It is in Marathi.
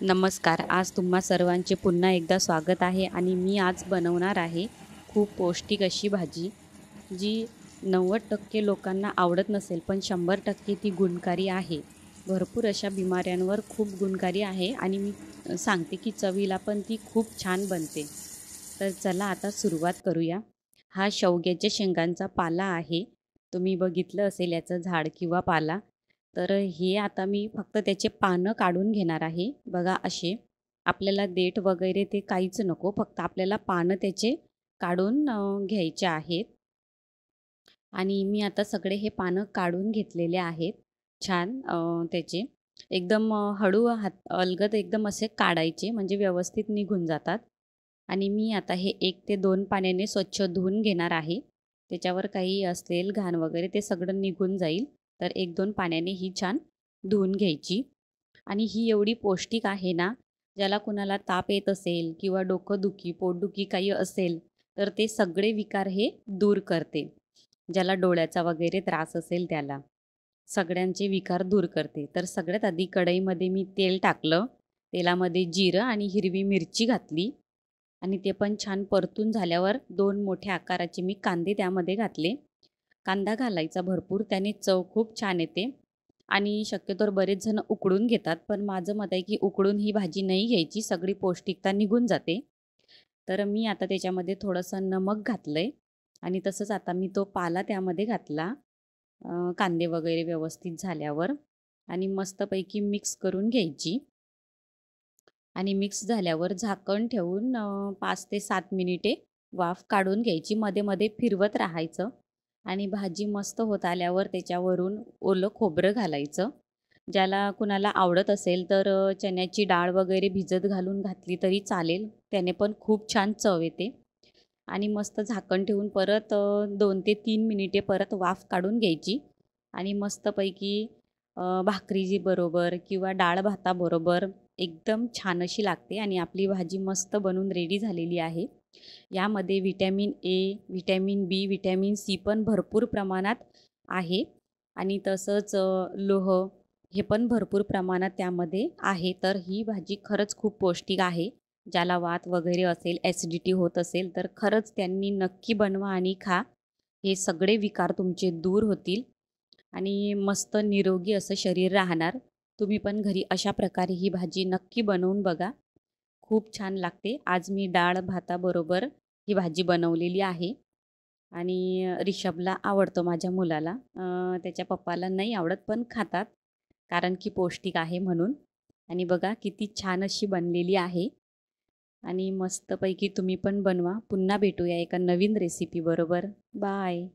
नमस्कार. आज तुम्हा सर्वांचे पुन्हा एकदा स्वागत आहे आणि मी आज बनवणार आहे खूप पौष्टिक अशी भाजी, जी 90% लोकांना आवडत नसेल, पण 100% ती गुणकारी आहे. भरपूर अशा बिमाऱ्यांवर खूप गुणकारी आहे आणि मी सांगते की चवीला पण ती खूप छान बनते. तर चला आता सुरुवात करूया. हा शेवग्याच्या शेंगांचा पाला आहे. तुम्ही बघितलं असेल याचं झाड किंवा पाला. तर हे आता मी फक्त त्याचे पानं काढून घेणार आहे. बघा असे. आपल्याला देठ वगैरे ते काहीच नको. फक्त आपल्याला पानं त्याचे काढून घ्यायचे आहेत. आणि मी आता सगळे हे पानं काढून घेतलेले आहेत. छान त्याचे एकदम हळू हात अलगद एकदम असे काढायचे म्हणजे व्यवस्थित निघून जातात. आणि मी आता हे 1 ते 2 पाण्याने स्वच्छ धुवून घेणार आहे. त्याच्यावर काही असेल घाण वगैरे ते सगळं निघून जाईल. तर 1-2 पाण्याने ही छान धुवून घ्यायची. आणि ही एवढी पौष्टिक आहे ना, ज्याला कुणाला ताप येत असेल किंवा डोकंदुखी, पोटदुखी काही असेल, तर ते सगळे विकार हे दूर करते. ज्याला डोळ्याचा वगैरे त्रास असेल त्याला. सगळ्यांचे विकार दूर करते. तर सगळ्यात आधी कढईमध्ये मी तेल टाकलं. तेलामध्ये जिरं आणि हिरवी मिरची घातली आणि ते पण छान परतून झाल्यावर 2 मोठ्या आकाराचे मी कांदे त्यामध्ये घातले. कांदा घालायचा भरपूर, त्याने चव खूप छान येते. आणि शक्यतोवर बरेच जण उकडून घेतात, पण माझं मत आहे की उकडून ही भाजी नाही घ्यायची, सगळी पौष्टिकता निघून जाते. तर मी आता त्याच्यामध्ये थोडंसं नमक घातलंय आणि तसंच आता मी तो पाला त्यामध्ये घातला. कांदे वगैरे व्यवस्थित झाल्यावर आणि मस्तपैकी मिक्स करून घ्यायची. आणि मिक्स झाल्यावर झाकण ठेवून 5 ते 7 मिनिटे वाफ काढून घ्यायची. मध्ये-मध्ये फिरवत राहायचं आणि भाजी मस्त होत आल्यावर त्याच्यावरून ओलं खोबरं घालायचं. ज्याला कुणाला आवडत असेल तर चण्याची डाळ वगैरे भिजत घालून घातली तरी चालेल. त्याने पण खूप छान चव येते. आणि मस्त झाकण ठेवून परत 2 ते 3 मिनिटे परत वाफ काढून घ्यायची आणि मस्तपैकी भाकरी बरोबर किंवा डाळ भाताबरोबर एकदम छान अशी लागते आणि आपली भाजी मस्त बनून रेडी झालेली आहे. यामध्ये vitamin A, vitamin B, vitamin C पण भरपूर प्रमाणात आहे आणि तसंच लोह हे पण भरपूर प्रमाणात त्यामध्ये आहे. तर ही भाजी खरंच खूप पौष्टिक आहे. ज्याला वात वगैरे असेल, ॲसिडिटी होत असेल, तर खरंच त्यांनी नक्की बनवा आणि खा. हे सगळे विकार तुमचे दूर होतील आणि मस्त निरोगी असं शरीर राहणार. तुम्ही पण घरी अशा प्रकारे ही भाजी नक्की बनवून बघा. खूप छान लागते. आज मी डाळ भाताबरोबर ही भाजी बनवलेली आहे आणि रिषभला आवडतो माझ्या मुलाला. त्याच्या पप्पाला नाही आवडत पण खातात, कारण की पौष्टिक आहे म्हणून. आणि बघा किती छान अशी बनलेली आहे आणि मस्तपैकी तुम्ही पण बनवा. पुन्हा भेटूया एका नवीन रेसिपीबरोबर. बाय.